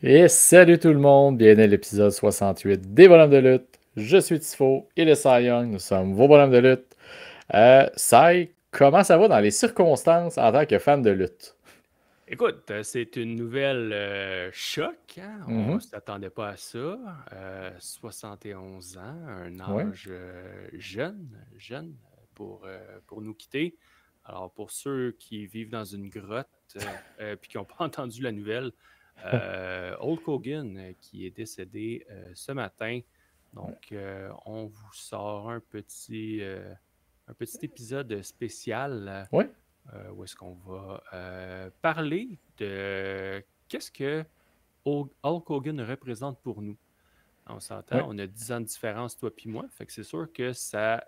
Et salut tout le monde, bienvenue à l'épisode 68 des bonhommes de lutte. Je suis Tifo et le Cy Young, nous sommes vos bonhommes de lutte. Cy, comment ça va dans les circonstances en tant que fan de lutte? Écoute, c'est une nouvelle choc, hein? On ne Mhm. s'attendait pas à ça. 71 ans, un Oui. âge jeune pour nous quitter. Alors, pour ceux qui vivent dans une grotte et qui n'ont pas entendu la nouvelle, Hulk Hogan qui est décédé ce matin. Donc, on vous sort un petit épisode spécial Oui. où est-ce qu'on va parler de qu'est-ce que Hulk Hogan représente pour nous. On Oui. s'entend, on a 10 ans de différence, toi puis moi, fait que c'est sûr que ça,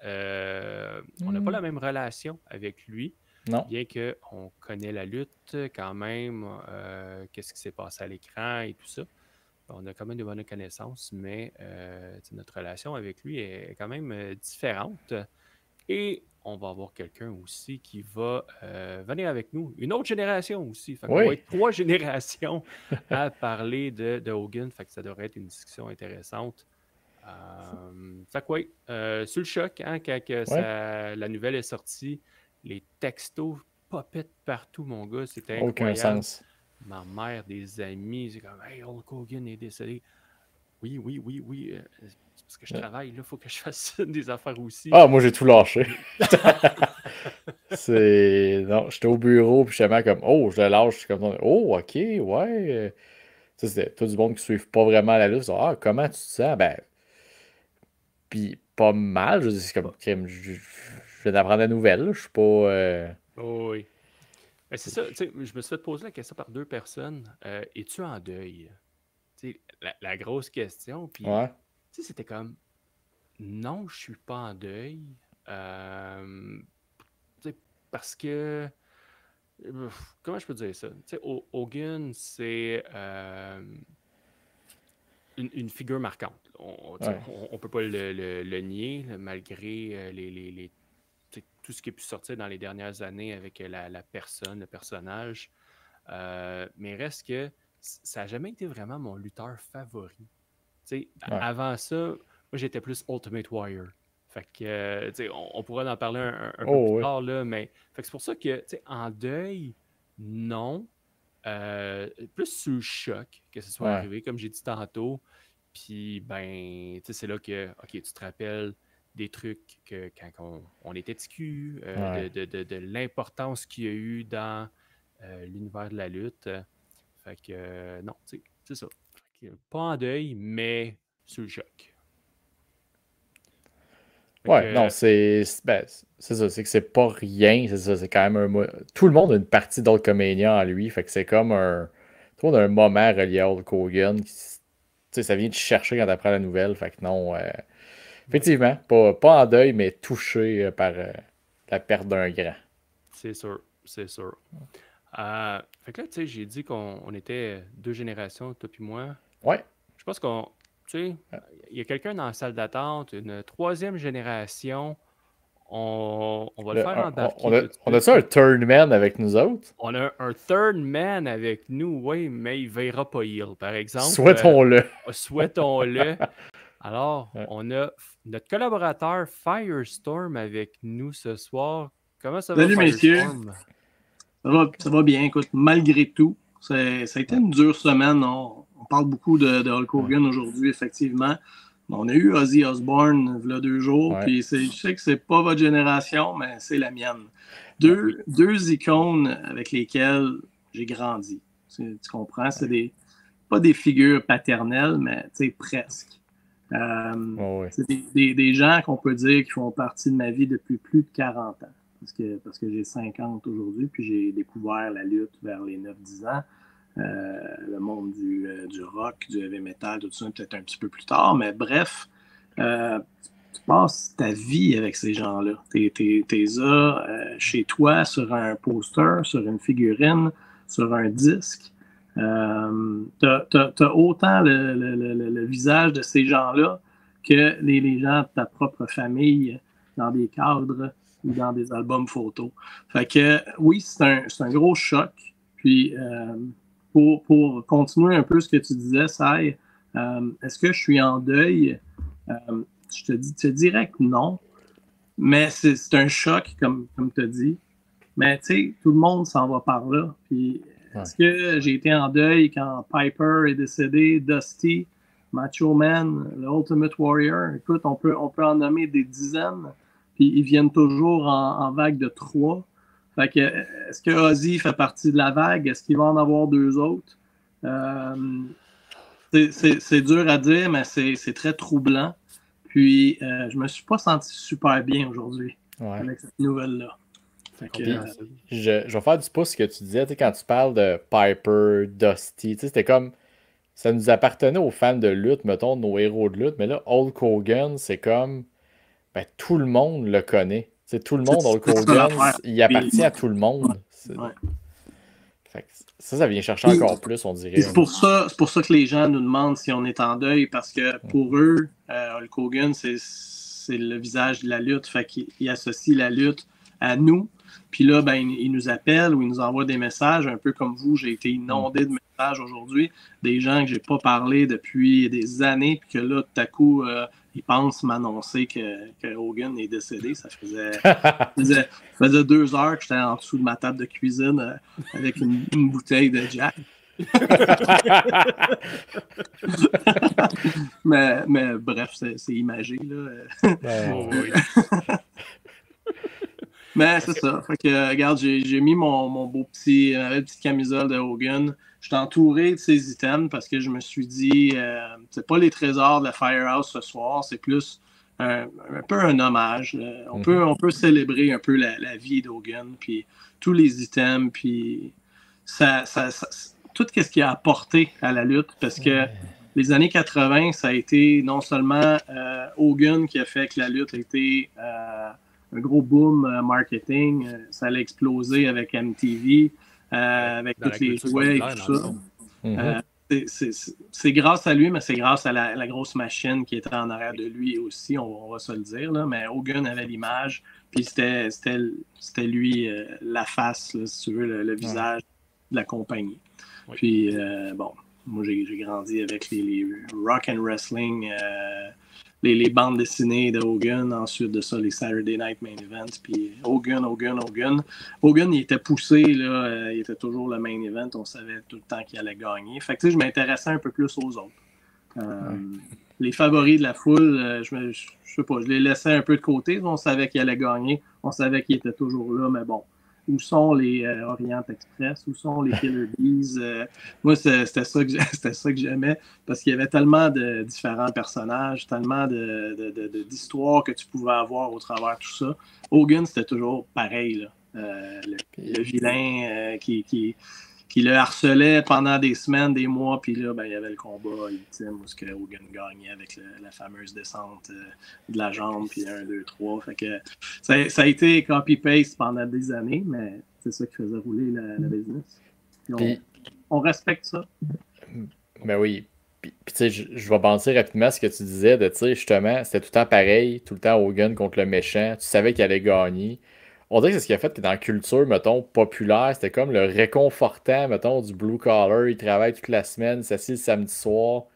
on n'a pas Hmm. la même relation avec lui, Non. bien qu'on connaît la lutte quand même, qu'est-ce qui s'est passé à l'écran et tout ça. On a quand même de bonnes connaissances, mais notre relation avec lui est quand même différente. Et on va avoir quelqu'un aussi qui va venir avec nous, une autre génération aussi. Fait qu'on va Oui. être trois générations à parler de Hogan. Fait que ça devrait être une discussion intéressante. Fait que oui, sur le choc, hein, quand Oui. la nouvelle est sortie, les textos popettent partout, mon gars. C'était Aucun incroyable. sens. Ma mère, des amis, c'est comme Hey, Hulk Hogan est décédé. Oui, oui, oui, oui. C'est parce que je travaille, là, il faut que je fasse des affaires aussi. Ah, moi j'ai tout lâché. Non, j'étais au bureau, puis justement comme, oh, je le lâche, je suis comme, oh, ok, ouais. Ça, c'était tout du monde qui ne suivent pas vraiment la lutte. Ils disent, ah, comment tu te sens? Ben, puis pas mal. Je veux dire, c'est comme, je viens d'apprendre la nouvelle, là. Je suis pas. Oh, oui. Ben, c'est ça, tu sais, je me suis fait poser la question par deux personnes. Es-tu en deuil? Tu sais, la grosse question. Puis, Ouais. tu sais, c'était comme, non, je suis pas en deuil. Euh, tu sais, parce que, comment je peux dire ça? Tu sais, Hogan, c'est une figure marquante. Tu sais, Ouais. on peut pas le nier, là, malgré tu sais, tout ce qui a pu sortir dans les dernières années avec la personne, le personnage. Mais reste que ça n'a jamais été vraiment mon lutteur favori. Tu sais, Ouais. avant ça, moi j'étais plus Ultimate Warrior. Fait que, tu sais, on pourra en parler un peu plus Oh, oui. tard, là, mais fait que c'est pour ça que, tu sais, en deuil, non. Plus sous le choc que ce soit Ouais. arrivé, comme j'ai dit tantôt. Puis, ben, tu sais, c'est là que, OK, tu te rappelles des trucs que quand on était TQ, Ouais. de l'importance qu'il y a eu dans l'univers de la lutte. Fait que, non, tu sais, c'est ça. Fait que, pas en deuil, mais sous le choc. Fait Ouais. Non, que, ben, c'est ça. C'est que c'est pas rien. C'est ça. C'est quand même tout le monde a une partie d'Hulkamania en lui. Fait que c'est comme un. Tout le monde a un moment relié à Hulk Hogan. Tu sais, ça vient te chercher quand t'apprends la nouvelle. Fait que non. ouais, Effectivement, pas en deuil, mais touché par la perte d'un grand. c'est sûr, c'est sûr. Fait que là, tu sais, j'ai dit qu'on était deux générations, toi puis moi. Ouais. Je pense qu'on, tu sais, il y a quelqu'un dans la salle d'attente, une troisième génération. On va le faire embarquer tout de On a suite. ça un turnman avec nous autres? On a un third man avec nous, oui, mais il ne verra pas heel, par exemple. Souhaitons-le. Souhaitons-le. Alors, Ouais. on a notre collaborateur Firestorm avec nous ce soir. Comment ça va, Salut messieurs, Firestorm? ça va bien. Écoute, malgré tout, ça a été Ouais. une dure semaine. On parle beaucoup de Hulk Ouais. Hogan aujourd'hui, effectivement. On a eu Ozzy Osbourne il y a 2 jours, Ouais. puis je sais que c'est pas votre génération, mais c'est la mienne. Ouais. Deux icônes avec lesquelles j'ai grandi. Tu comprends? Pas des figures paternelles, mais presque. Ouais. C'est des gens qu'on peut dire qui font partie de ma vie depuis plus de 40 ans. Parce que j'ai 50 aujourd'hui, puis j'ai découvert la lutte vers les 9-10 ans. Le monde du rock, du heavy metal, tout ça, peut-être un petit peu plus tard. Mais bref, tu passes ta vie avec ces gens-là. T'es chez toi sur un poster, sur une figurine, sur un disque. T'as autant le visage de ces gens-là que les gens de ta propre famille dans des cadres ou dans des albums photos. Fait que oui, c'est un gros choc. Puis pour continuer un peu ce que tu disais, Sai, est-ce que je suis en deuil? Je te dirais que non, mais c'est un choc, comme tu as dit. Mais tu sais, tout le monde s'en va par là. Puis, est-ce que j'ai été en deuil quand Piper est décédé, Dusty, Macho Man, le Ultimate Warrior? Écoute, on peut en nommer des dizaines, puis ils viennent toujours en vague de 3. Fait que, est-ce que Ozzy fait partie de la vague? Est-ce qu'il va en avoir 2 autres? C'est dur à dire, mais c'est très troublant. Puis, je me suis pas senti super bien aujourd'hui avec cette nouvelle-là. Je vais faire du pouce ce que tu disais quand tu parles de Piper, Dusty. C'était comme. Ça nous appartenait aux fans de lutte, mettons, nos héros de lutte. Mais là, Hulk Hogan, c'est comme. Ben, tout le monde le connaît. Tout le monde, Hulk Hogan, il appartient à tout le monde. Fait que ça vient chercher encore plus, on dirait. C'est pour ça que les gens nous demandent si on est en deuil, parce que pour eux, Hulk Hogan, c'est le visage de la lutte. Fait qu'ils associent la lutte à nous. Puis là, ben, ils nous appellent ou ils nous envoient des messages, un peu comme vous. J'ai été inondé de messages aujourd'hui, des gens que j'ai pas parlé depuis des années, puis que là, tout à coup, ils pensent m'annoncer que Hogan est décédé. Ça faisait 2 heures que j'étais en dessous de ma table de cuisine avec une bouteille de Jack. mais bref, c'est imagé, là. Oui. Mais c'est ça. Fait que, regarde, j'ai mis mon beau petit, petite camisole de Hogan. Je suis entouré de ces items parce que je me suis dit, c'est pas les trésors de la Firehouse ce soir, c'est plus un peu un hommage. On peut célébrer un peu la vie d'Hogan, puis tous les items, puis tout ce qu'il a apporté à la lutte, parce que les années 80, ça a été non seulement Hogan qui a fait que la lutte a été un gros boom marketing. Ça allait exploser avec MTV, avec tous les jouets et tout ça. C'est grâce à lui, mais c'est grâce à la grosse machine qui était en arrière de lui aussi, on va se le dire. Là. Mais Hogan avait l'image, puis c'était lui la face, là, si tu veux, le visage de la compagnie. Oui. Puis, bon, moi, j'ai grandi avec les rock and wrestling, les bandes dessinées de Hogan, ensuite de ça, les Saturday Night Main Events, puis Hogan. Hogan, il était poussé, là, il était toujours le main event, on savait tout le temps qu'il allait gagner. Fait que, tu sais, je m'intéressais un peu plus aux autres. Les favoris de la foule, je sais pas, je les laissais un peu de côté, on savait qu'il allait gagner, on savait qu'il était toujours là, mais bon. Où sont les Orient Express? Où sont les Killer Bees? Moi, c'était ça que j'aimais parce qu'il y avait tellement de différents personnages, tellement d'histoires que tu pouvais avoir au travers de tout ça. Hogan, c'était toujours pareil. Là. Le vilain qui le harcelait pendant des semaines, des mois, puis là, ben, il y avait le combat ultime où Hogan gagnait avec la fameuse descente de la jambe, puis 1, 2, 3. Fait que ça a été copy-paste pendant des années, mais c'est ça qui faisait rouler la business. Puis on respecte ça. Ben oui. Puis tu sais, je vais penser rapidement à ce que tu disais, de tu sais, justement, c'était tout le temps pareil, tout le temps Hogan contre le méchant, tu savais qu'il allait gagner. On dirait que c'est ce qui a fait que dans la culture, mettons, populaire, c'était comme le réconfortant, mettons, du blue collar. Il travaille toute la semaine, il s'assied le samedi soir,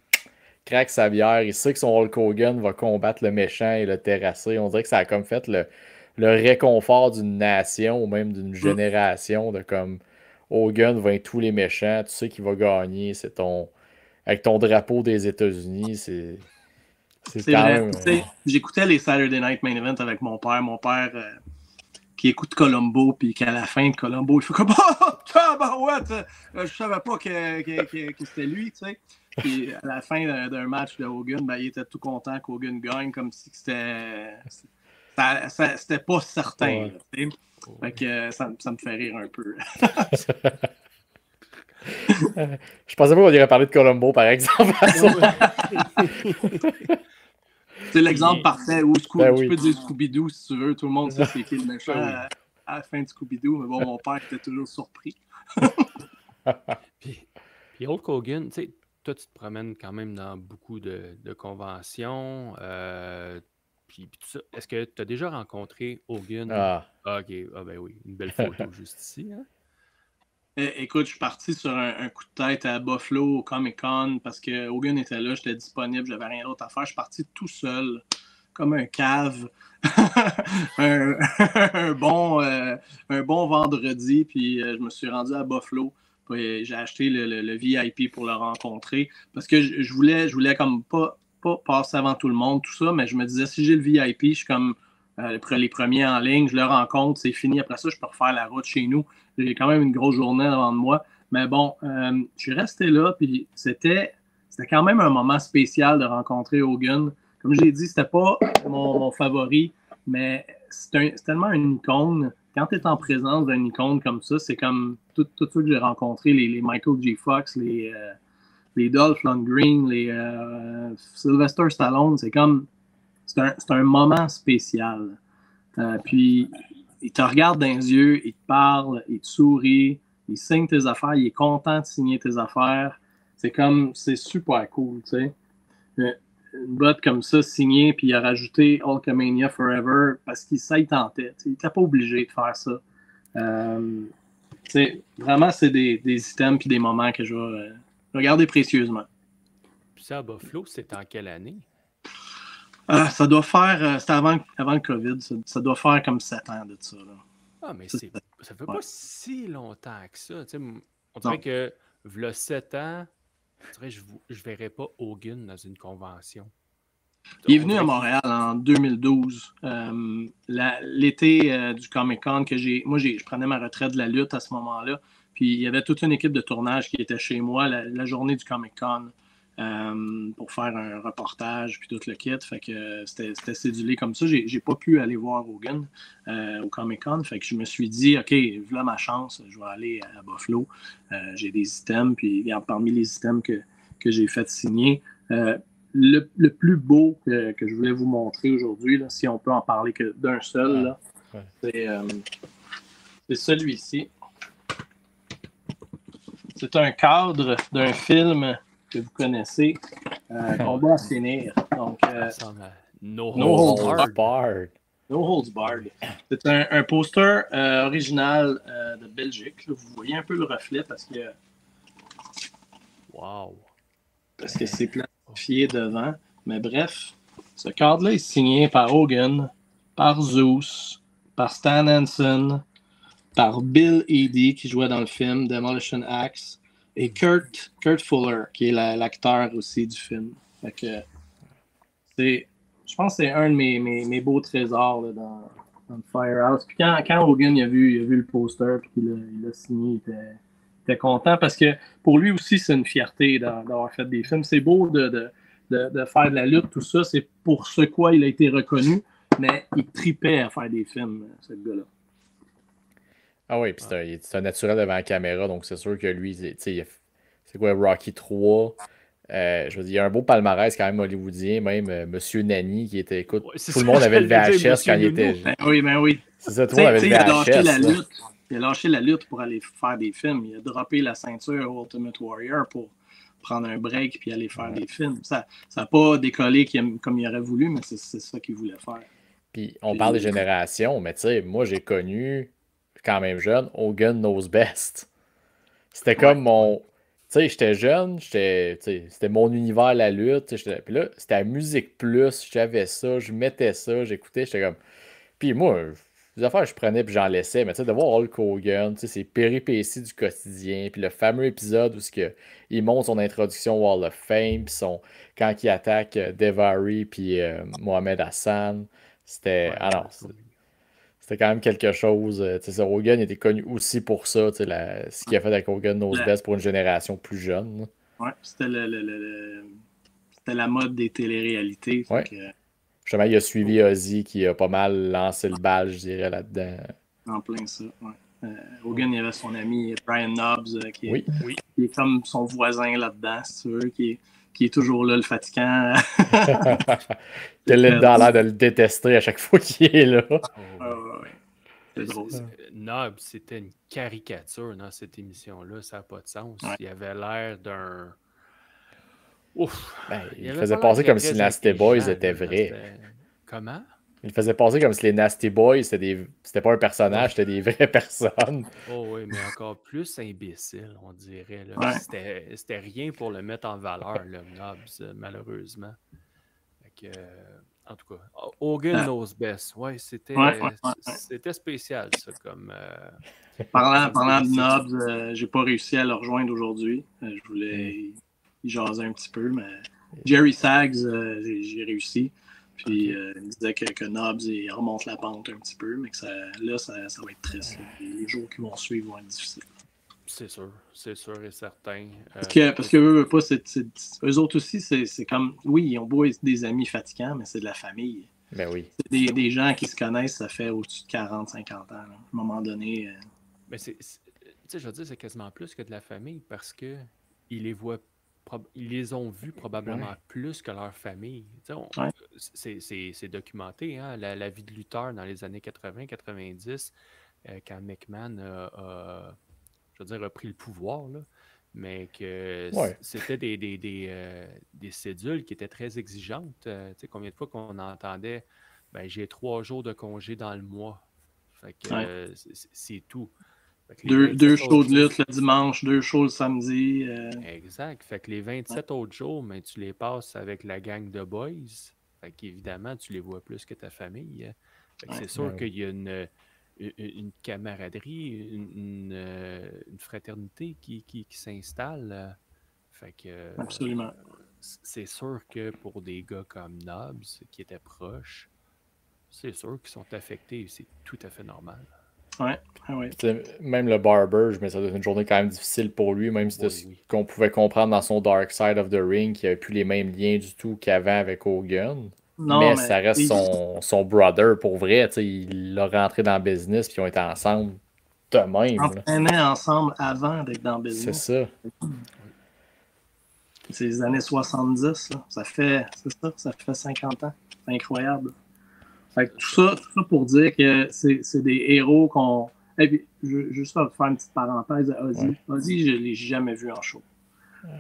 craque sa bière, il sait que son Hulk Hogan va combattre le méchant et le terrasser. On dirait que ça a comme fait le réconfort d'une nation ou même d'une génération de comme Hogan vainc tous les méchants, tu sais qu'il va gagner, c'est ton... Avec ton drapeau des États-Unis, c'est quand vrai. Même... J'écoutais les Saturday Night Main Event avec mon père. Mon père... qui écoute Columbo, puis qu'à la fin de Columbo, il fait comme « Oh, je savais pas que c'était lui, tu sais. » Puis à la fin d'un match de Hogan, ben, il était tout content qu'Hogan gagne, comme si c'était pas certain. Ouais. Là, fait que ça me fait rire un peu. Je pensais pas qu'on irait parler de Columbo, par exemple. C'est l'exemple parfait où tu peux dire Scooby-Doo si tu veux. Tout le monde sait c'est qui le méchant à la fin de Scooby-Doo. Mais bon, mon père était toujours surpris. Puis Hulk Hogan, tu sais, toi, tu te promènes quand même dans beaucoup de conventions. Puis tout ça. Est-ce que tu as déjà rencontré Hogan? Ah. OK. Ah ben oui, une belle photo juste ici. Hein? Écoute, je suis parti sur un coup de tête à Buffalo au Comic-Con parce que Hogan était là, j'étais disponible, j'avais rien d'autre à faire. Je suis parti tout seul, comme un cave, un, un bon vendredi, puis je me suis rendu à Buffalo. Puis j'ai acheté le VIP pour le rencontrer parce que je voulais comme pas passer avant tout le monde, tout ça, mais je me disais, si j'ai le VIP, je suis comme les premiers en ligne, je le rencontre, c'est fini. Après ça, je peux refaire la route chez nous. J'ai quand même une grosse journée devant de moi. Mais bon, je suis resté là, puis c'était quand même un moment spécial de rencontrer Hogan. Comme j'ai dit, c'était pas mon favori, mais c'est tellement une icône. Quand tu es en présence d'une icône comme ça, c'est comme tout ceux que j'ai rencontrés, les Michael J. Fox, les Dolph Lundgren, les Sylvester Stallone, c'est un moment spécial. Puis il te regarde dans les yeux, il te parle, il te sourit, il signe tes affaires, il est content de signer tes affaires. C'est super cool, tu sais. Une botte comme ça signée, puis il a rajouté Hulkamania Forever parce qu'il ça, il tentait. Il n'était pas obligé de faire ça. Vraiment, c'est des items puis des moments que je vais regarder précieusement. Puis ça, à Buffalo, c'était en quelle année? Ça doit faire, c'était avant le COVID, ça doit faire comme 7 ans de ça. Là. Ah, mais ça fait pas si longtemps que ça. T'sais, on dirait que, v'là 7 ans, je ne verrais pas Hogan dans une convention. Il est venu à Montréal en 2012, l'été du Comic-Con que je prenais ma retraite de la lutte à ce moment-là. Puis il y avait toute une équipe de tournage qui était chez moi la journée du Comic-Con pour faire un reportage puis tout le kit. Fait que c'était cédulé comme ça. J'ai pas pu aller voir Hogan au Comic-Con. Fait que je me suis dit, OK, voilà ma chance, je vais aller à Buffalo. J'ai des items, puis parmi les items que j'ai fait signer, le plus beau que je voulais vous montrer aujourd'hui, là, si on peut en parler que d'un seul, là, c'est celui-ci. C'est un cadre d'un film que vous connaissez, Combat à finir. Donc, No Holds Barred. No Holds Barred. C'est un poster original de Belgique. Là, vous voyez un peu le reflet parce que c'est planifié devant. Mais bref, ce cadre-là est signé par Hogan, par Zeus, par Stan Hansen, par Bill Eadie qui jouait dans le film Demolition Axe et Kurt Fuller qui est l'acteur aussi du film. Fait que je pense que c'est un de mes beaux trésors là, dans le Firehouse. Puis quand Hogan a vu le poster et qu'il l'a signé, il était content parce que pour lui aussi, c'est une fierté d'avoir fait des films. C'est beau de faire de la lutte, tout ça. C'est pour ce quoi il a été reconnu, mais il tripait à faire des films, ce gars-là. Ah oui, puis c'est un naturel devant la caméra, donc c'est sûr que lui, c'est quoi, Rocky 3? Je veux dire, il y a un beau palmarès quand même hollywoodien, même Monsieur Nani qui était, écoute, tout le monde avait le VHS quand il était. Ben oui. C'est ça, tout le monde avait le VHS. Il a lâché la lutte pour aller faire des films. Il a droppé la ceinture Ultimate Warrior pour prendre un break puis aller faire des films. Ça n'a pas décollé comme il aurait voulu, mais c'est ça qu'il voulait faire. Puis on parle des générations, mais tu sais, moi j'ai connu, quand même jeune, Hogan Knows Best. C'était comme mon. Tu sais, j'étais jeune, c'était mon univers, la lutte. Puis là, c'était à Musique Plus, j'avais ça, je mettais ça, j'écoutais, j'étais comme. Puis moi, les affaires, je prenais puis j'en laissais. Mais tu sais, de voir Hulk Hogan, tu sais, ses péripéties du quotidien, puis le fameux épisode où il monte son introduction au Hall of Fame, puis quand il attaque Daivari puis Mohamed Hassan, c'était. C'était quand même quelque chose. Hogan était connu aussi pour ça, ce qu'il a fait avec Hogan Knows Best pour une génération plus jeune. Ouais, c'était la mode des téléréalités. Ouais. Justement, il a suivi Ozzy qui a pas mal lancé le bal, je dirais, là-dedans. En plein ça, ouais. Hogan, il y avait son ami Brian Knobbs qui est comme son voisin là-dedans, si tu veux, qui est toujours là, le fatigant. Linda a l'air de le détester à chaque fois qu'il est là. C'est drôle. Knobbs, c'était une caricature dans cette émission-là, ça n'a pas de sens. Ouais. Il avait l'air d'un... il faisait passer comme si Nasty Boys était vrai. Comment? Il faisait passer comme si les Nasty Boys, c'était pas un personnage, c'était des vraies personnes. Oh oui, mais encore plus imbécile, on dirait. Là. Ouais. C'était rien pour le mettre en valeur, le Knobs, malheureusement. Fait que, en tout cas, Hogan Ah, knows best. Ouais, ouais. c'était spécial, ça, comme Parlant de décision. Knobs, j'ai pas réussi à le rejoindre aujourd'hui. Je voulais y jaser un petit peu, mais Jerry Sags, j'ai réussi. Puis il me disait que Knobs, il remonte la pente un petit peu, mais que ça va être triste. Là. Les jours qui vont suivre vont être difficiles. C'est sûr et certain. Parce que eux, pas, eux autres aussi, c'est comme. Oui, ils ont beau être des amis fatigants, mais c'est de la famille. Ben oui. C'est des gens qui se connaissent, ça fait au-dessus de 40, 50 ans. Là. À un moment donné. Mais tu sais, je veux dire, c'est quasiment plus que de la famille parce que ils les voient, ils les ont vus probablement Ouais. plus que leur famille. Tu sais, Ouais. c'est documenté, hein, la vie de lutteur dans les années 80-90, quand McMahon je veux dire, a pris le pouvoir, là, mais que Ouais. c'était des cédules qui étaient très exigeantes. Tu sais, combien de fois qu'on entendait, ben, j'ai 3 jours de congé dans le mois. Fait que Ouais. c'est tout. Fait que les Deux 27 shows autres de jours. lutte le dimanche, 2 shows le samedi. Exact. Fait que les Ouais. 27 autres jours, ben, tu les passes avec la gang de boys. Fait qu'évidemment, tu les vois plus que ta famille. Fait que Ouais. c'est sûr Ouais. qu'il y a une camaraderie, une fraternité qui s'installe. Fait que Absolument. c'est sûr que pour des gars comme Nobbs qui étaient proches, c'est sûr qu'ils sont affectés. C'est tout à fait normal. Ouais. Ouais. Même le Barber, mais ça doit être une journée quand même difficile pour lui, même si de ce Oui. qu'on pouvait comprendre dans son Dark Side of the Ring, qu'il n'y avait plus les mêmes liens du tout qu'avant avec Hogan. Non, Mais mais ça reste son brother pour vrai. Il l'a rentré dans le business puis ils ont été ensemble de ils même. Là. s'entraînaient ensemble avant d'être dans le C'est business. ça. C'est les années 70. Là. Ça fait 50 ans. C'est incroyable. Fait que tout ça pour dire que c'est des héros qu'on. Et puis, juste faire une petite parenthèse à Ozzy. Ouais. Ozzy, je ne l'ai jamais vu en show.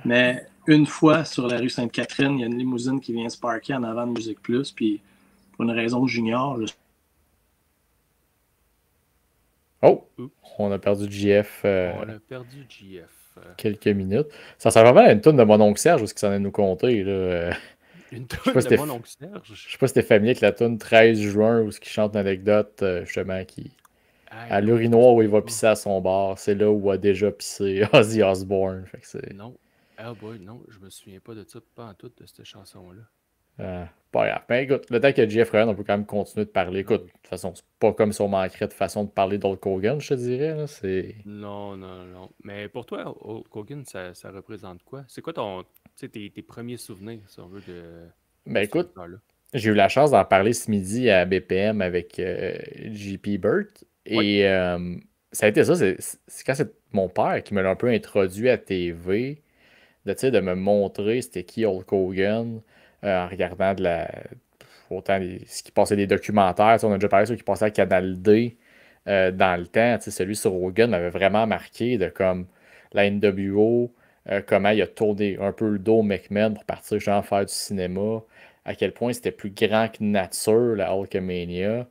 Mais une fois sur la rue Sainte-Catherine, il y a une limousine qui vient se parker en avant de Musique Plus, puis pour une raison que j'ignore, Oh! Oups. On a perdu JF On a perdu JF. quelques minutes. Ça ressemble vraiment à une tonne de mon oncle Serge, ce qu'il s'en est nous compter. Là. Une Je sais tonne pas de si mon oncle Serge. Je sais pas si t'es familier avec la tune 13 juin où il chante une anecdote justement qui. Hey, À non, l'urinoir où il va pas. pisser à son bar, c'est là où a déjà pissé Ozzy Osbourne. Fait que c'est. Non. Ah boy, non, je me souviens pas de ça, pas en tout de cette chanson-là. Pas grave. Mais écoute, le temps que Jeff revienne, on peut quand même continuer de parler. Écoute, de toute façon, c'est pas comme si on manquerait de façon de parler d'Hulk Hogan, je te dirais. Là. C'est. Non. Mais pour toi, Hulk Hogan, ça représente quoi? C'est quoi tes premiers souvenirs, si on veut, de Ben ce écoute, lutteur-là? j'ai eu la chance d'en parler ce midi à BPM avec JP Burt. Oui. Et ça a été ça. C'est quand c'est mon père qui me l'a un peu introduit à TV. De me montrer c'était qui Hulk Hogan en regardant autant ce qui passait des documentaires. On a déjà parlé de ceux qui passaient à Canal D dans le temps. Celui sur Hogan m'avait vraiment marqué de comme la NWO, comment il a tourné un peu le dos au McMahon pour partir justement faire du cinéma, à quel point c'était plus grand que nature, la Hulkamania.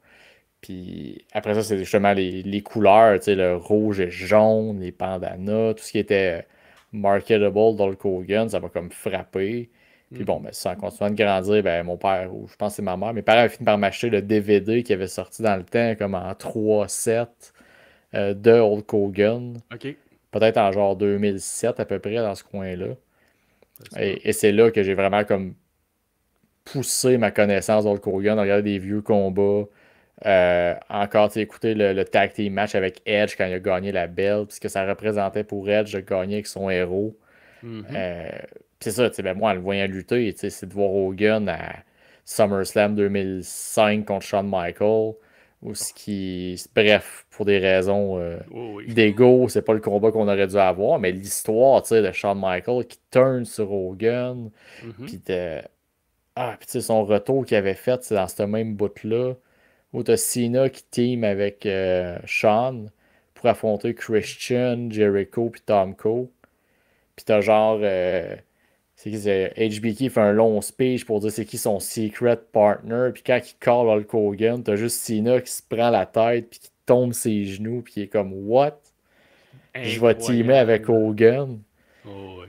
Puis après ça, c'est justement les couleurs, le rouge et jaune, les bandanas, tout ce qui était marketable d'Hulk Hogan, ça m'a comme frappé. Puis bon, mais en continuant de grandir, ben, mon père, ou je pense que c'est ma mère, mes parents avaient fini par m'acheter le DVD qui avait sorti dans le temps, comme en 3-7 de Hulk Hogan. OK. Peut-être en genre 2007 à peu près, dans ce coin-là. Ça se peut. Et c'est là que j'ai vraiment comme poussé ma connaissance d'Hulk Hogan, regarder des vieux combats. Encore, écouter le tag team match avec Edge quand il a gagné la belt, puis ce que ça représentait pour Edge de gagner avec son héros. Mhm. C'est ça, ben, moi, en le voyant lutter, c'est de voir Hogan à SummerSlam 2005 contre Shawn Michaels, ou ce qui. Bref, pour des raisons Oh oui. d'ego, c'est pas le combat qu'on aurait dû avoir, mais l'histoire de Shawn Michaels qui turn sur Hogan, Mhm. puis puis son retour qu'il avait fait c'est dans ce même bout-là, où t'as Cena qui team avec Shawn pour affronter Christian, Jericho puis Tomko. Puis t'as genre c'est HBK fait un long speech pour dire c'est qui son secret partner. Puis quand il call Hulk Hogan, t'as juste Cena qui se prend la tête, puis qui tombe ses genoux, puis qui est comme What? Je vais teamer avec Incroyable. Hogan. Oh, oui.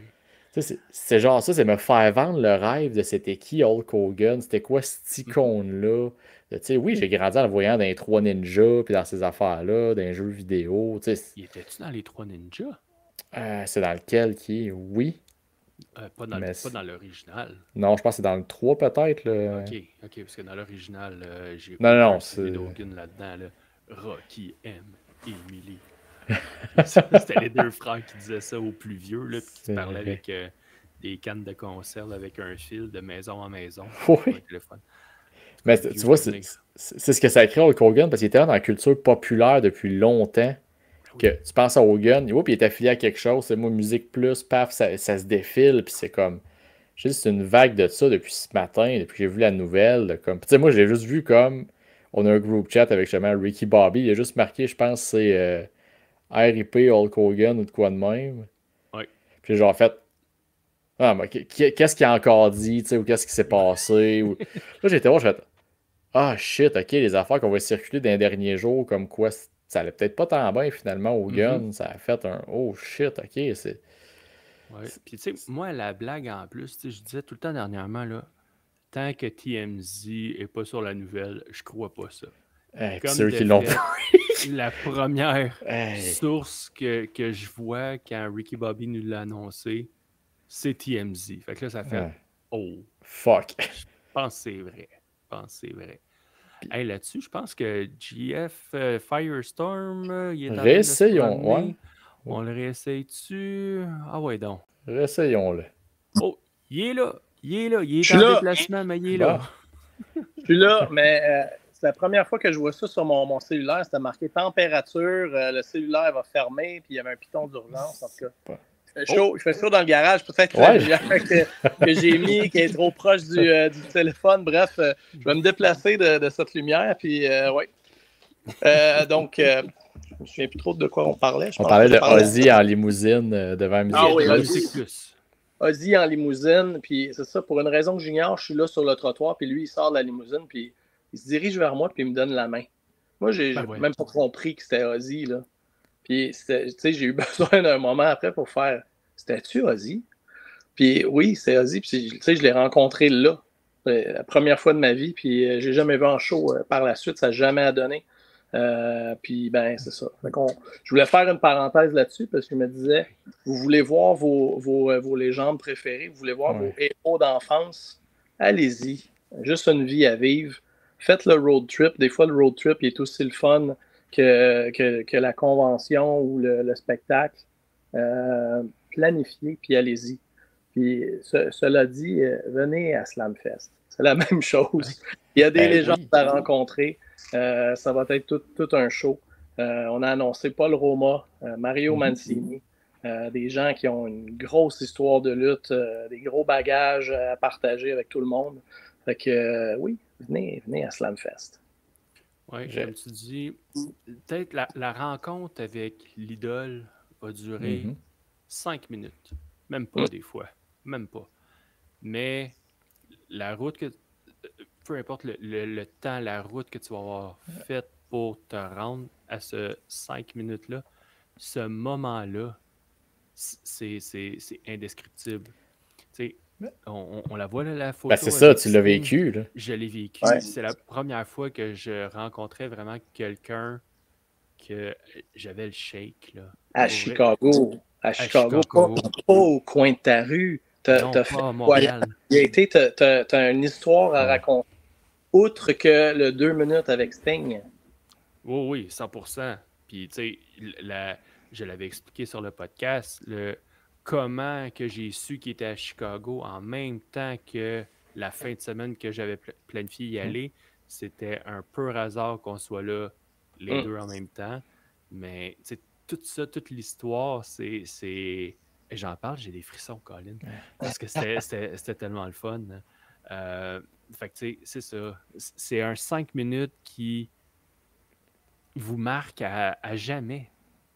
Tu sais, c'est genre ça, c'est me faire vendre le rêve de c'était qui Hulk Hogan, c'était quoi cette icône-là. Tu sais, oui, j'ai grandi en le voyant dans les Trois Ninjas, puis dans ces affaires-là, dans les jeux vidéo. Tu sais, Il était-tu dans les Trois Ninjas? c'est dans lequel qui est, oui, mais Pas dans l'original. non, je pense que c'est dans le 3 peut-être. Là. Ok, parce que dans l'original, j'ai Non, aucun non, souvenir c'est. d'Hogan là-dedans. Là. Rocky M. Emily. C'était les deux frères qui disaient ça au plus vieux, là, puis qui se C'est parlaient vrai. avec des cannes de conserve avec un fil de maison en maison Oui. sur un téléphone. Mais Un tu vieux vois, souvenir. c'est ce que ça crée Hulk Hogan, parce qu'il était dans la culture populaire depuis longtemps. Oui. Que tu penses à Hogan, puis il est affilié à quelque chose, c'est moi, Musique Plus, paf, ça se défile, puis c'est comme. Je sais, c'est une vague de ça depuis ce matin, depuis que j'ai vu la nouvelle. Comme... Tu sais, moi, je l'ai juste vu comme. On a un group chat avec justement Ricky Bobby. Il a juste marqué, je pense, c'est RIP Hulk Hogan ou de quoi de même. Oui. Puis j'ai genre fait. Ah, mais qu'est-ce qu'il a encore dit, tu sais, ou qu'est-ce qui s'est passé. Ou... Là, j'étais voir, j'ai fait. Ah, shit, ok, les affaires qu'on va circuler dans les derniers jours, comme quoi ça allait peut-être pas tant bien finalement Hogan. Ça a fait un. Oh, shit, ok, c'est. Ouais. Puis, tu sais, moi, la blague en plus, tu sais, je disais tout le temps dernièrement, là, tant que TMZ est pas sur la nouvelle, je crois pas ça. Puis Comme ceux de qui l'ont fait, la première Hey, source que je vois quand Ricky Bobby nous l'a annoncé, c'est TMZ. Fait que là, ça fait ouais, Oh, fuck. je pense que c'est vrai. Je pense que c'est vrai. Puis, Hey, là-dessus, je pense que GF Firestorm, il est en train de se réessayons, ouais. promener. On le réessaye-tu? Ah ouais, donc. Réessayons-le. Oh, il est là. Il est là. Il Je est suis en là. déplacement, mais il est Bon. là. Je suis là, mais c'est la première fois que je vois ça sur mon cellulaire. C'était marqué température, le cellulaire va fermer, puis il y avait un piton d'urgence, en tout cas. Bon. Je fais chaud dans le garage. Peut-être Ouais. la lumière que j'ai mis qui est trop proche du téléphone. Bref, je vais me déplacer de cette lumière. Puis, ouais. Donc, je me souviens plus trop de quoi on parlait. On parlait de Ozzy en limousine devant Musique Ah oui, Plus. Musique Plus. Ozzy en limousine. Puis, c'est ça, pour une raison que j'ignore, je suis là sur le trottoir. Puis lui, il sort de la limousine. Puis, il se dirige vers moi. Puis, il me donne la main. Moi, j'ai Ben ouais. même pas compris que c'était Ozzy, là. Puis, tu sais, j'ai eu besoin d'un moment après pour faire c'était-tu Ozzy? Puis oui, c'est Ozzy. Puis, tu sais, je l'ai rencontré là, la première fois de ma vie. Puis, j'ai jamais vu en show par la suite. Ça n'a jamais donné. Puis, ben, c'est ça. Je voulais faire une parenthèse là-dessus parce que je me disais, vous voulez voir vos légendes préférées, vous voulez voir vos héros d'enfance, allez-y. Juste une vie à vivre. Faites le road trip. Des fois, le road trip il est aussi le fun que la convention ou le spectacle. Planifiez, puis allez-y. Puis, cela dit, venez à Slamfest. C'est la même chose. Il y a des légendes à rencontrer. Ça va être tout un show. On a annoncé Paul Roma, Mario Mancini, des gens qui ont une grosse histoire de lutte, des gros bagages à partager avec tout le monde. Fait que oui, venez à Slamfest. Oui, comme tu dis, peut-être la rencontre avec l'idole va durer 5 minutes. Même pas des fois. Même pas. Mais la route que. Peu importe le temps, la route que tu vas avoir faite pour te rendre à ce 5 minutes-là, ce moment-là, c'est indescriptible. Tu sais, on la voit là, la photo. Ben, c'est ça, tu l'as vécu. Là. Je l'ai vécu. Ouais. C'est la première fois que je rencontrais vraiment quelqu'un que j'avais le shake. Là. À Chicago. À Chicago. Pas au coin de ta rue. Non, pas à Montréal. T'as une histoire à raconter. Outre que le 2 minutes avec Sting. Oui, 100%. Puis, tu sais, je l'avais expliqué sur le podcast, comment que j'ai su qu'il était à Chicago en même temps que la fin de semaine que j'avais planifié y aller. C'était un peu hasard qu'on soit là les deux en même temps. Mais, tu sais, tout ça, toute l'histoire, c'est... J'en parle, j'ai des frissons, Colin. Parce que c'était tellement le fun. Fait que, tu sais, c'est ça. C'est un 5 minutes qui vous marque à jamais.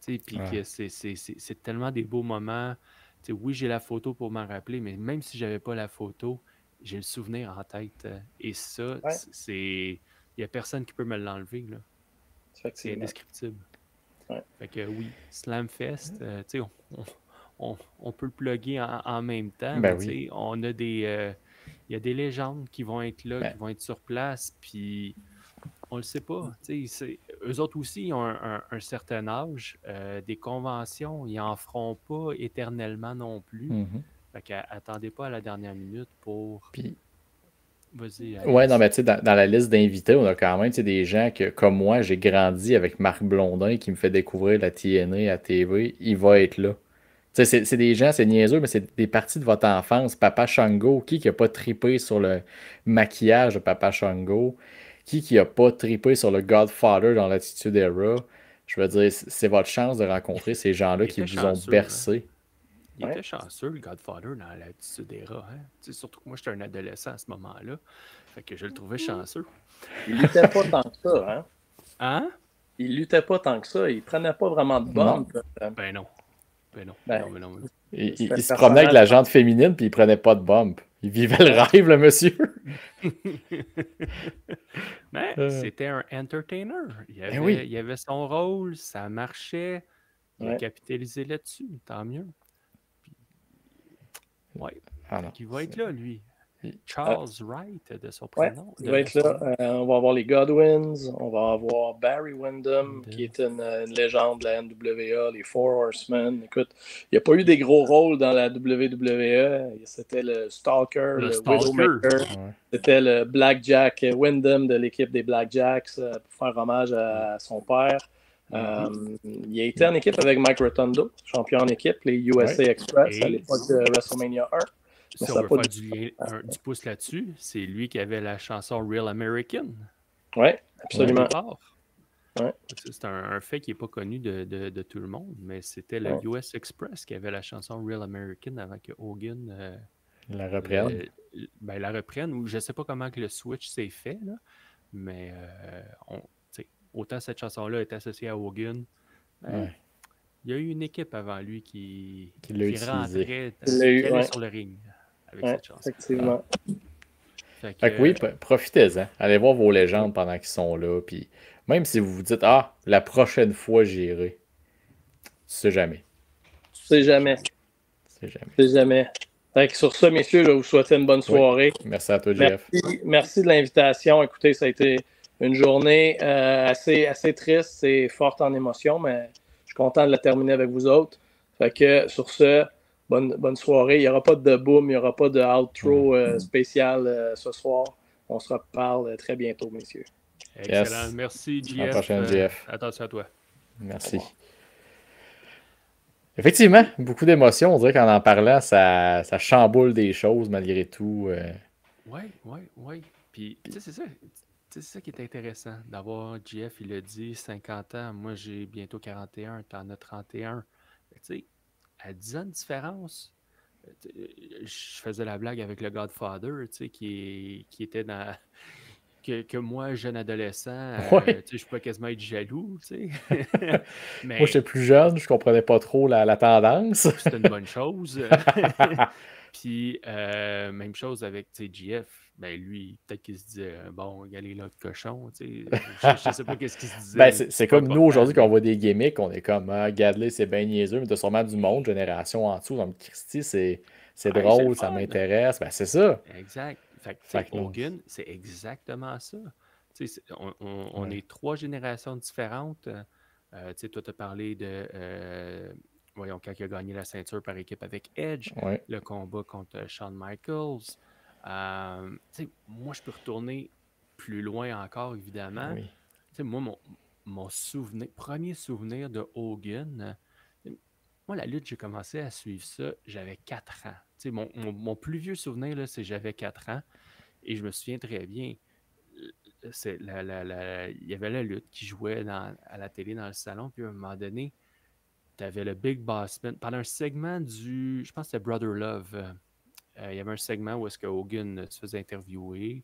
Puis que c'est tellement des beaux moments. oui, j'ai la photo pour m'en rappeler, mais même si j'avais pas la photo, j'ai le souvenir en tête. Et ça, Ouais. il n'y a personne qui peut me l'enlever, là. C'est Effectivement. indescriptible. Ouais. Fait que oui, Slamfest, on peut le plugger en même temps, Ben mais oui. on a il y a des légendes qui vont être là, Ben, qui vont être sur place, puis on le sait pas. Eux autres aussi, ils ont un certain âge. Des conventions, ils en feront pas éternellement non plus. mhm. Fait qu'attendez pas à la dernière minute pour... Puis, Vas-y, ouais, non, Alex. mais tu sais, dans la liste d'invités, on a quand même des gens que, comme moi, j'ai grandi avec Marc Blondin qui me fait découvrir la TNA à TV. Il va être là. Tu sais, c'est des gens, c'est niaiseux, mais c'est des parties de votre enfance. Papa Shango, qui a pas trippé sur le maquillage de Papa Shango? Qui a pas trippé sur le Godfather dans l'Attitude Era? Je veux dire, c'est votre chance de rencontrer ces gens-là Il qui était vous ont chanceux, hein? bercé. Il Ouais. était chanceux, le Godfather, dans l'Attitude Era. Hein? Surtout que moi, j'étais un adolescent à ce moment-là. Fait que je le trouvais chanceux. Il luttait pas tant que ça, hein? Hein? Il luttait pas tant que ça. Il prenait pas vraiment de Non. bump. Ben non. Ben non. Ben, Non, mais non, mais non. Il se promenait avec la jante féminine puis il prenait pas de bump. Il vivait le rêve, le monsieur. Mais c'était un entertainer. oui. Il avait son rôle, ça marchait. Il a Ouais. capitalisé là-dessus, tant mieux. Puis, ouais. Ah non, Fait qu'il va être là, lui. Il- Charles Wright, de son Ouais, prénom. il va être là. On va avoir les Godwins, on va avoir Barry Windham, Windham. qui est une légende de la NWA, les Four Horsemen. Écoute, il n'y a pas eu des gros rôles dans la WWE. C'était le Stalker, le Widowmaker. Ouais. C'était le Blackjack Windham de l'équipe des Blackjacks pour faire hommage à son père. Il a été en équipe avec Mike Rotundo, champion en équipe, les USA Express à l'époque de WrestleMania 1. Si on veut faire du pouce là-dessus, c'est lui qui avait la chanson Real American. Oui, absolument. Ouais. C'est un fait qui n'est pas connu de tout le monde, mais c'était le US Express qui avait la chanson Real American avant que Hogan la reprenne. La reprenne, ou je ne sais pas comment que le switch s'est fait, là, mais autant cette chanson-là est associée à Hogan. Ouais. Il y a eu une équipe avant lui qui rentrait sur le ring avec cette chanson. Effectivement. Fait que oui, profitez-en. Allez voir vos légendes pendant qu'ils sont là. Puis même si vous vous dites, la prochaine fois, j'irai. Tu sais jamais. Tu sais jamais. Tu sais jamais. Fait que sur ça, messieurs, je vais vous souhaiter une bonne soirée. Oui. Merci à toi, Jeff. Merci de l'invitation. Écoutez, ça a été une journée assez triste. C'est forte en émotion, mais je suis content de la terminer avec vous autres. Fait que sur ce, bonne soirée. Il n'y aura pas de boom, il n'y aura pas de outro spécial ce soir. On se reparle très bientôt, messieurs. Excellent. Yes. Merci, JF. À la prochaine, JF. Attention à toi. Merci. Effectivement, beaucoup d'émotions. On dirait qu'en en parlant, ça chamboule des choses malgré tout. Oui. Puis, tu sais, c'est ça qui est intéressant d'avoir JF, il a dit 50 ans. Moi, j'ai bientôt 41. T'en as 31. Tu sais, à 10 ans de différence, je faisais la blague avec le Godfather, tu sais, qui était dans... Que moi, jeune adolescent, je peux quasiment être jaloux, tu sais. Mais... Moi, j'étais plus jeune, je comprenais pas trop la tendance. C'était une bonne chose. Puis, même chose avec, tu sais, GF. Ben, lui, peut-être qu'il se disait, bon, regardez là, de cochon, tu sais. Je sais pas qu'est-ce qu'il se disait. Ben, c'est comme nous, aujourd'hui, quand on voit des gimmicks, on est comme, regarde-les, c'est bien niaiseux, mais t'as sûrement du monde, génération en dessous. Donc, Christy, c'est drôle, ça m'intéresse. Ben, c'est ça. Exact. Fait que Hogan, c'est exactement ça. On est 3 générations différentes. Toi, tu as parlé de, voyons, quand il a gagné la ceinture par équipe avec Edge, le combat contre Shawn Michaels. Moi, je peux retourner plus loin encore, évidemment. Moi, mon premier souvenir de Hogan, moi, la lutte, j'ai commencé à suivre ça, j'avais 4 ans. Mon plus vieux souvenir, là, c'est j'avais 4 ans. Et je me souviens très bien, il y avait la lutte qui jouait à la télé dans le salon, puis à un moment donné, tu avais le Big Boss Man. Pendant un segment je pense que c'était Brother Love, il y avait un segment où est-ce que Hogan se faisait interviewer,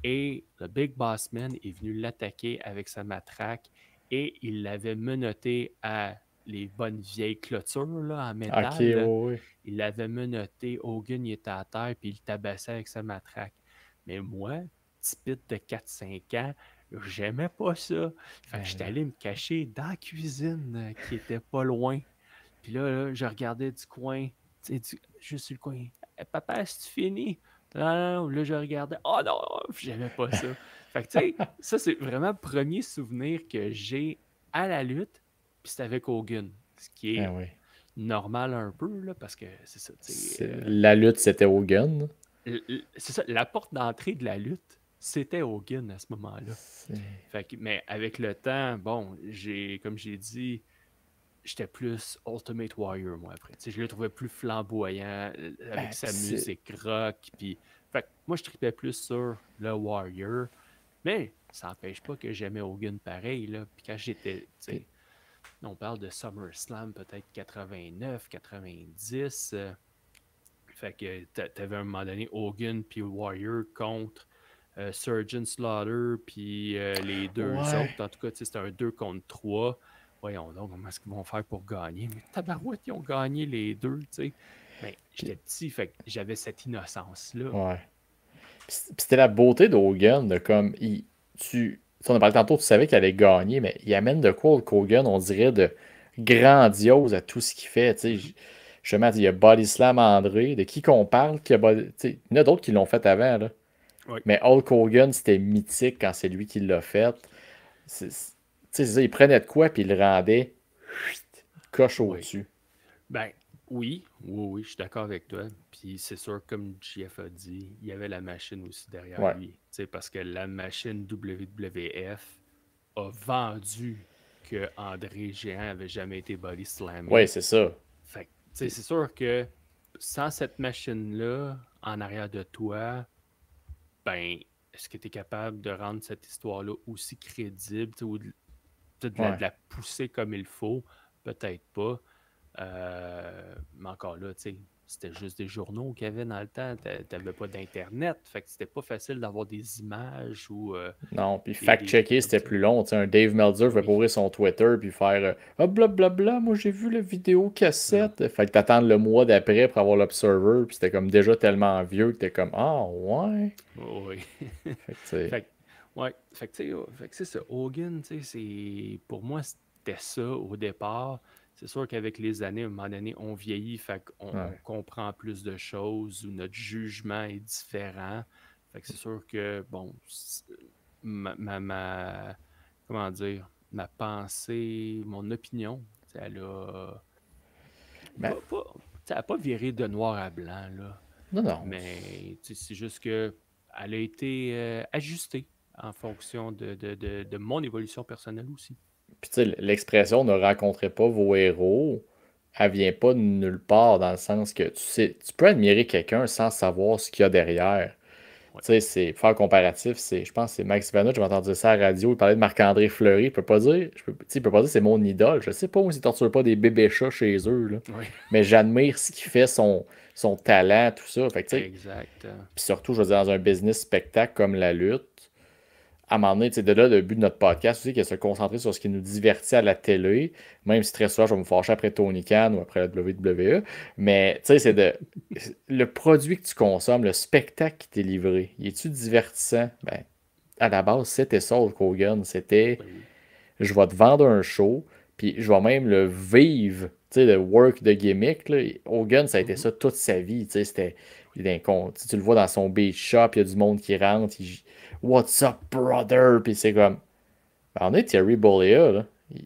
et le Big Boss Man est venu l'attaquer avec sa matraque, et il l'avait menotté à les bonnes vieilles clôtures là, en Ok, métal. ouais, Là. ouais. Il l'avait menotté, Hogan il était à terre, puis il le tabassait avec sa matraque. Mais moi, petit pit de 4-5 ans, j'aimais pas ça. Fait que j'étais Ben, allé me cacher dans la cuisine qui était pas loin. Puis là, je regardais du coin, tu sais, juste sur le coin. Papa, c'est fini? Non, non, là, je regardais. Oh non, j'aimais pas ça. Fait que, tu sais, ça, c'est vraiment le premier souvenir que j'ai à la lutte, puis c'était avec Hogan. Ce qui est ben oui. normal un peu, là, parce que c'est ça, tu sais. La lutte, c'était Hogan. C'est ça, la porte d'entrée de la lutte, c'était Hogan à ce moment-là. Fait que, mais avec le temps, bon, comme j'ai dit, j'étais plus Ultimate Warrior, moi, après. Tu sais, je le trouvais plus flamboyant avec Ben, sa musique rock. Puis, fait que moi, je tripais plus sur le Warrior. Mais ça n'empêche pas que j'aimais Hogan pareil. Là. Puis quand j'étais, tu sais, on parle de SummerSlam, peut-être 89, 90. Fait que t'avais à un moment donné Hogan puis Warrior contre Surgeon Slaughter puis les deux ouais. autres. En tout cas, c'était un 2 contre 3. Voyons donc comment est-ce qu'ils vont faire pour gagner. Mais tabarouette, ils ont gagné les deux, tu sais. Mais j'étais petit, fait que j'avais cette innocence-là. Ouais. Puis c'était la beauté d'Hogan, de comme, on a parlé tantôt, tu savais qu'il allait gagner, mais il amène de quoi Hulk Hogan, on dirait, de grandiose à tout ce qu'il fait, tu sais. Justement, il y a Body Slam André, de qui qu'on parle, tu sais, il y en a d'autres qui l'ont fait avant, là. Oui. Mais Hulk Hogan, c'était mythique quand c'est lui qui l'a fait. Tu sais, il prenait de quoi, puis il le rendait coche Oui. au-dessus. Ben, oui, je suis d'accord avec toi. Puis c'est sûr, comme JF a dit, il y avait la machine aussi derrière Ouais. lui. Tu sais, parce que la machine WWF a vendu que André Géant avait jamais été body slammé. Ouais, c'est ça. Fait que, tu sais, c'est sûr que sans cette machine-là en arrière de toi, ben, est-ce que tu es capable de rendre cette histoire-là aussi crédible, tu sais, ou de Ouais. la pousser comme il faut? Peut-être pas. Mais encore là, tu sais, c'était juste des journaux qu'il y avait dans le temps. T'avais pas d'Internet. Fait que c'était pas facile d'avoir des images ou. Non, puis Des fact-checker, trucs c'était comme ça. plus long. Tu sais, un Dave Meltzer pouvait Oui. pas ouvrir son Twitter puis faire ah, blablabla, moi j'ai vu la vidéo Non. cassette. Fait que t'attends le mois d'après pour avoir l'Observer, puis c'était comme déjà tellement vieux que t'es comme ah, ouais. Oui. Fait que, tu sais, Fait que, ouais. Fait que, tu sais, fait que c'est ça. Hogan, tu sais, pour moi, c'était ça au départ. C'est sûr qu'avec les années, à un moment donné, on vieillit, fait qu'on ouais. on comprend plus de choses ou notre jugement est différent. Fait que c'est sûr que, bon, comment dire, ma pensée, mon opinion, tu sais, elle a Ben, ça n'a pas viré de noir à blanc, là. non, non. Mais tu sais, c'est juste que elle a été ajustée en fonction de mon évolution personnelle aussi. Puis tu sais, l'expression ne rencontrez pas vos héros, elle vient pas de nulle part dans le sens que tu sais, tu peux admirer quelqu'un sans savoir ce qu'il y a derrière. Ouais. Tu sais, c'est faire un comparatif, je pense que c'est Max Vanna, j'ai entendu ça à la radio, il parlait de Marc-André Fleury, il peut pas dire, tu sais, il peut pas dire c'est mon idole, je sais pas où ils torturent pas des bébés chats chez eux, là. Oui, Mais j'admire ce qu'il fait, son talent, tout ça. Fait que, tu sais, exact. puis surtout, je veux dire, dans un business spectacle comme la lutte, à un moment donné, tu sais, de là, le but de notre podcast aussi, c'est de se concentrer sur ce qui nous divertit à la télé, même si très souvent, je vais me fâcher après Tony Khan ou après la WWE, mais tu sais, c'est le produit que tu consommes, le spectacle qui t'est livré, y est-tu divertissant? Ben, à la base, c'était ça, Hulk Hogan, c'était, Ben oui. je vais te vendre un show, puis je vais même le vivre, tu sais, le work de gimmick, là. Hogan, ça a été ça toute sa vie, tu sais, c'était, tu le vois dans son beach shop, il y a du monde qui rentre, What's up, brother? Puis c'est comme. Ben, on est Terry Bollea, là. Il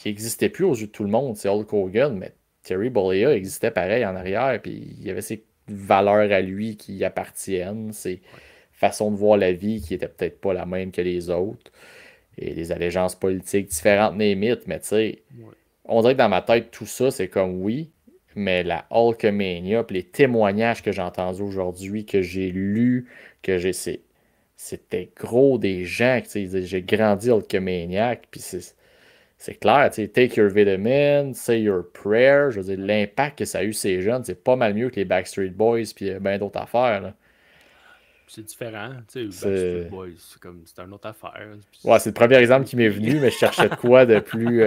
n'existait plus aux yeux de tout le monde, c'est Hulk Hogan, mais Terry Bollea existait pareil en arrière, puis il y avait ses valeurs à lui qui y appartiennent, ses façons de voir la vie qui étaient peut-être pas la même que les autres, et des allégeances politiques différentes, des mythes, mais tu sais, Ouais. on dirait que dans ma tête, tout ça, c'est comme oui, mais la Hulkamania, puis les témoignages que j'ai entendus aujourd'hui, que j'ai lus, que j'ai. C'était gros des gens qui disaient j'ai grandi Hulkamaniac, puis c'est clair, tu sais, take your vitamin, say your prayer, je veux dire, l'impact que ça a eu ces jeunes, c'est pas mal mieux que les Backstreet Boys puis bien d'autres affaires, là. C'est différent, tu sais, Backstreet C'est Boys, c'est une autre affaire. ouais, c'est le premier exemple qui m'est Oui. venu, mais je cherchais de quoi de plus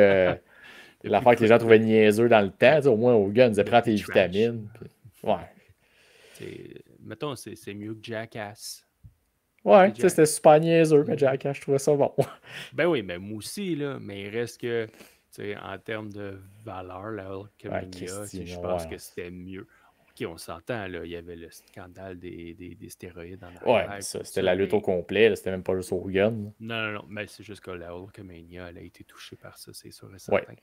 l'affaire que les gens trouvaient niaiseux dans le temps. Tu sais, au moins, Hogan disait Le prends tes plus trash. vitamines. Puis, ouais. Mettons, c'est mieux que Jackass. Ouais, C'est tu sais, c'était super niaiseux, mais Mm. Jackass, je trouvais ça bon. Ben oui, mais moi aussi, là, mais il reste que, tu sais, en termes de valeur, la Hulkamania, Christy, je pense ouais. que c'était mieux. OK, on s'entend, là, il y avait le scandale des stéroïdes en Ouais, arrière. mais ça, tout c'était ça, la lutte au mais complet, là, c'était même pas juste Hogan. non, mais c'est juste que la Hulkamania, elle a été touchée par ça, c'est sûr et Ouais. certain.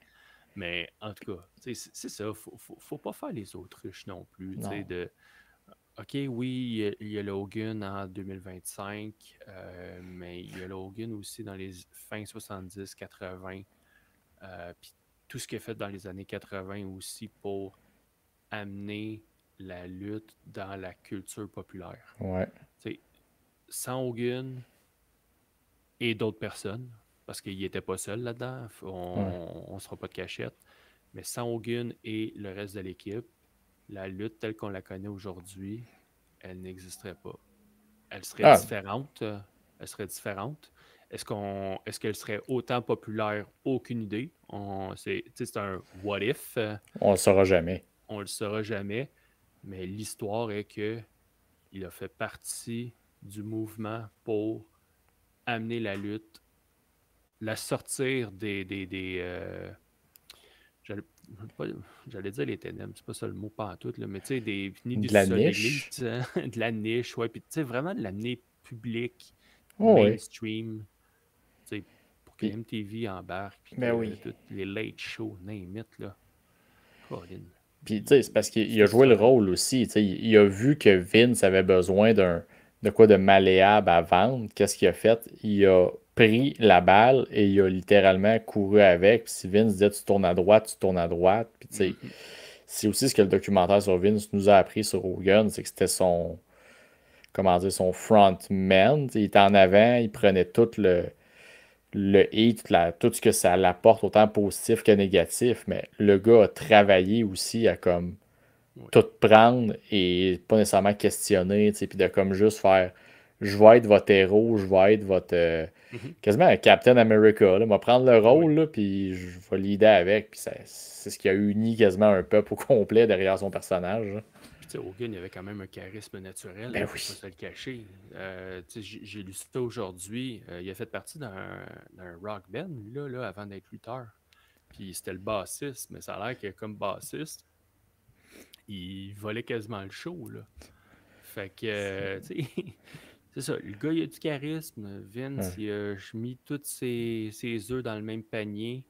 Mais en tout cas, tu sais, c'est ça, faut pas faire les autruches non plus, tu sais, Non. de... OK, oui, il y a le Hogan en 2025, mais il y a le Hogan aussi dans les fins 70-80, puis tout ce qu'il a fait dans les années 80 aussi pour amener la lutte dans la culture populaire. Ouais. Tu sais, sans Hogan et d'autres personnes, parce qu'il n'était pas seul là-dedans, on ne sera pas de cachette, mais sans Hogan et le reste de l'équipe, la lutte telle qu'on la connaît aujourd'hui, elle n'existerait pas. Elle serait Ah, différente. Elle serait différente. Est-ce qu'elle serait autant populaire? Aucune idée. C'est un what if. on le saura jamais. On le saura jamais. Mais l'histoire est que il a fait partie du mouvement pour amener la lutte, la sortir j'allais pas- j'allais dire les ténèbres, c'est pas ça le mot pantoute, là, mais tu sais, ni du De la sol d'église, niche. de la niche, ouais, puis tu sais, vraiment de l'amener public, Oh, oui. mainstream, tu sais, pour que Puis, MTV embarque, puis ben que oui. tous les late shows, name it, là. Colin. Puis, tu sais, c'est parce qu'il a C'était joué le différent. rôle aussi. Tu sais, il a vu que Vince avait besoin de quoi de malléable à vendre. Qu'est-ce qu'il a fait? Il a pris la balle et il a littéralement couru avec. Puis si Vince disait tu tournes à droite, tu tournes à droite. Puis, tu sais, Mhm. c'est aussi ce que le documentaire sur Vince nous a appris sur Hogan, c'est que c'était comment dire, son frontman. Tu sais, il était en avant, il prenait tout le hit, tout ce que ça l'apporte, autant positif que négatif. Mais le gars a travaillé aussi à comme Ouais. tout prendre et pas nécessairement questionner, tu sais, puis de comme juste faire je vais être votre héros, je vais être votre Mhm. quasiment un Captain America, là, va prendre le Ah oui. rôle, là, puis je vais l'aider avec, puis c'est ce qui a uni quasiment un peuple au complet derrière son personnage, là. Puis, tu sais, Hogan, il avait quand même un charisme naturel, Ben faut oui. pas se le cacher. Tu sais, j'ai lu ça aujourd'hui. Il a fait partie d'un rock band, là, avant d'être lutteur. Puis c'était le bassiste, mais ça a l'air que comme bassiste, il volait quasiment le show, là. Fait que, tu sais, c'est ça. Le gars, il a du charisme. Vince, Ouais. il a mis tous ses œufs dans le même panier.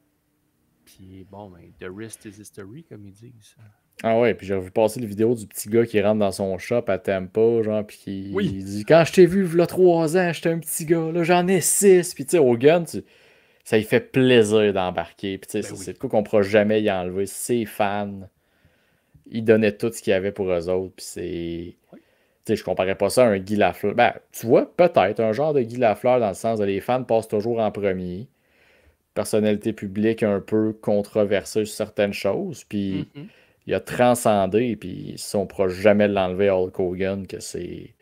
Puis bon, ben, the rest is history, comme ils disent. Ah ouais, puis j'ai revu passer les vidéos du petit gars qui rentre dans son shop à Tampa, genre, puis Oui. qui dit quand je t'ai vu, v'là 3 ans, j'étais un petit gars, là, j'en ai 6, puis tu sais, Hogan, ça lui fait plaisir d'embarquer. Puis, tu sais, Ben c'est oui. le coup qu'on pourra jamais y enlever. Ses fans, ils donnaient tout ce qu'il y avait pour eux autres. Puis, c'est. Oui. Tu sais, je comparais pas ça à un Guy Lafleur. Ben, tu vois, peut-être un genre de Guy Lafleur dans le sens de les fans passent toujours en premier. Personnalité publique un peu controversée sur certaines choses. Puis, Mhm. il a transcendé. Puis, ça, on pourra jamais l'enlever à Hulk Hogan, que c'est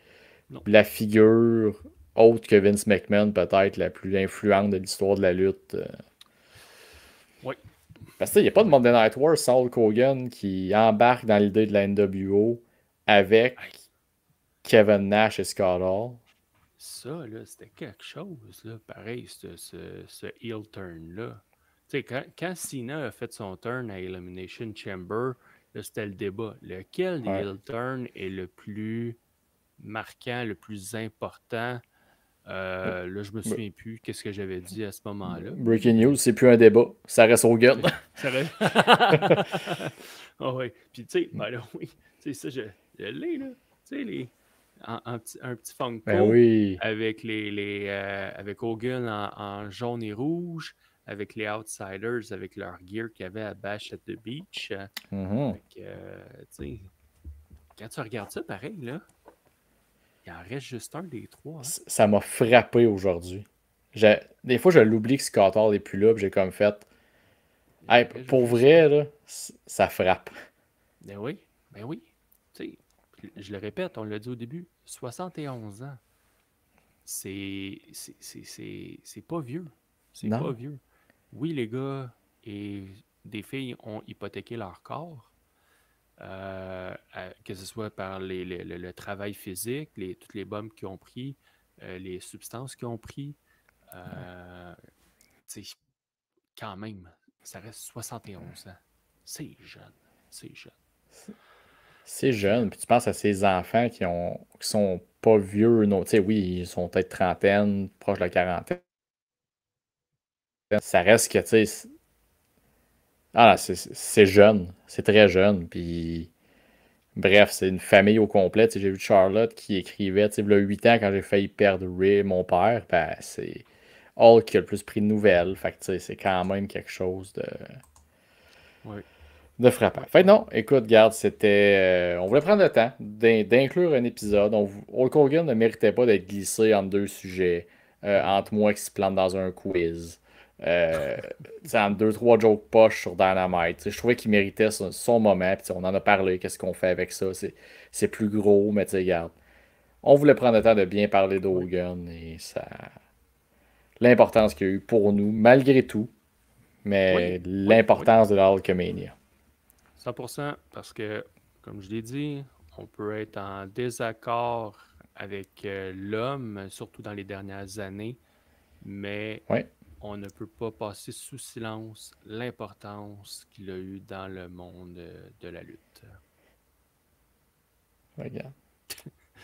Non. la figure autre que Vince McMahon, peut-être la plus influente de l'histoire de la lutte. Oui. Parce que il n'y a pas de Oui. Monday Night Wars sans Hulk Hogan qui embarque dans l'idée de la NWO avec Hey, Kevin Nash et Scott Hall. ça, là, c'était quelque chose, là. Pareil, ce heel turn-là. Tu sais, quand Cena a fait son turn à Elimination Chamber, là, c'était le débat. Lequel des Ouais. heel turns est le plus marquant, le plus important? Là, je me souviens plus qu'est-ce que j'avais dit à ce moment-là. Breaking Mais news, c'est plus un débat. Ça reste Hogan. ça reste... Ah ouais. Puis tu sais, ben là, oui. Tu sais, ça, je l'ai, là. Tu sais, un petit Ben Funko oui. avec avec Hogan en jaune et rouge, avec les Outsiders, avec leur gear qu'il y avait à Bash at the Beach. Mhm. Fait que, tu sais, quand tu regardes ça, pareil, là, il en reste juste un des trois. Hein. Ça m'a frappé aujourd'hui. Des fois, je l'oublie que Scott Hall n'est plus là, puis j'ai comme fait. Il en Hey, reste pour juste vrai, un. là, ça frappe. Ben oui, ben oui. Tu sais, je le répète, on l'a dit au début, 71 ans. C'est pas vieux. C'est pas Non. vieux. Oui, les gars, et des filles ont hypothéqué leur corps, que ce soit par le travail physique, toutes les bombes qu'ils ont pris, les substances qu'ils ont pris. Quand même, ça reste 71 ans. C'est jeune. C'est jeune. C'est jeune, puis tu penses à ces enfants qui sont pas vieux, non. Tu sais, oui, ils sont peut-être trentaine, proche de la quarantaine. Ça reste que, tu sais, c'est jeune, c'est très jeune, puis bref, c'est une famille au complet. Tu sais, j'ai vu Charlotte qui écrivait, tu sais, il y a 8 ans, quand j'ai failli perdre mon père, ben, c'est Hulk qui a le plus pris de nouvelles, fait que, tu sais, c'est quand même quelque chose Oui. de frappant. Fait que non, écoute, garde, c'était. On voulait prendre le temps d'inclure un épisode. Hulk Hogan ne méritait pas d'être glissé entre deux sujets, entre moi qui se plante dans un quiz, entre deux, trois jokes poches sur Dynamite. Je trouvais qu'il méritait son moment. Puis on en a parlé, qu'est-ce qu'on fait avec ça. C'est plus gros, mais tu sais, regarde. On voulait prendre le temps de bien parler d'Hogan et ça. L'importance qu'il y a eu pour nous, malgré tout, mais l'importance de la Hulkamania. 100%, parce que, comme je l'ai dit, on peut être en désaccord avec l'homme, surtout dans les dernières années, mais on ne peut pas passer sous silence l'importance qu'il a eu dans le monde de la lutte. Regarde.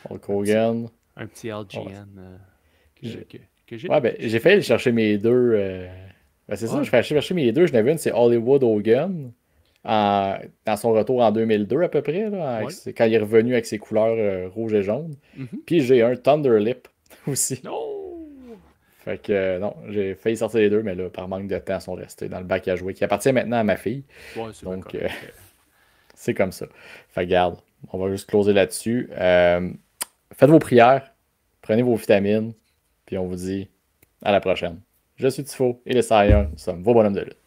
Hulk Hogan. Un petit LGN que j'ai. Ouais, ben, j'ai failli chercher mes deux. Ben, c'est ça, j'ai failli chercher mes deux. Je n'avais une, c'est Hollywood Hogan. Dans son retour en 2002 à peu près, là, quand il est revenu avec ses couleurs rouge et jaune. Puis j'ai un Thunderlip aussi. Fait que non, j'ai failli sortir les deux, mais là, par manque de temps, ils sont restés dans le bac à jouer, qui appartient maintenant à ma fille. Donc, c'est comme ça. Fait que garde, on va juste closer là-dessus. Faites vos prières, prenez vos vitamines, puis on vous dit à la prochaine. Je suis Tifo et les Saiyans, nous sommes vos bonhommes de lutte.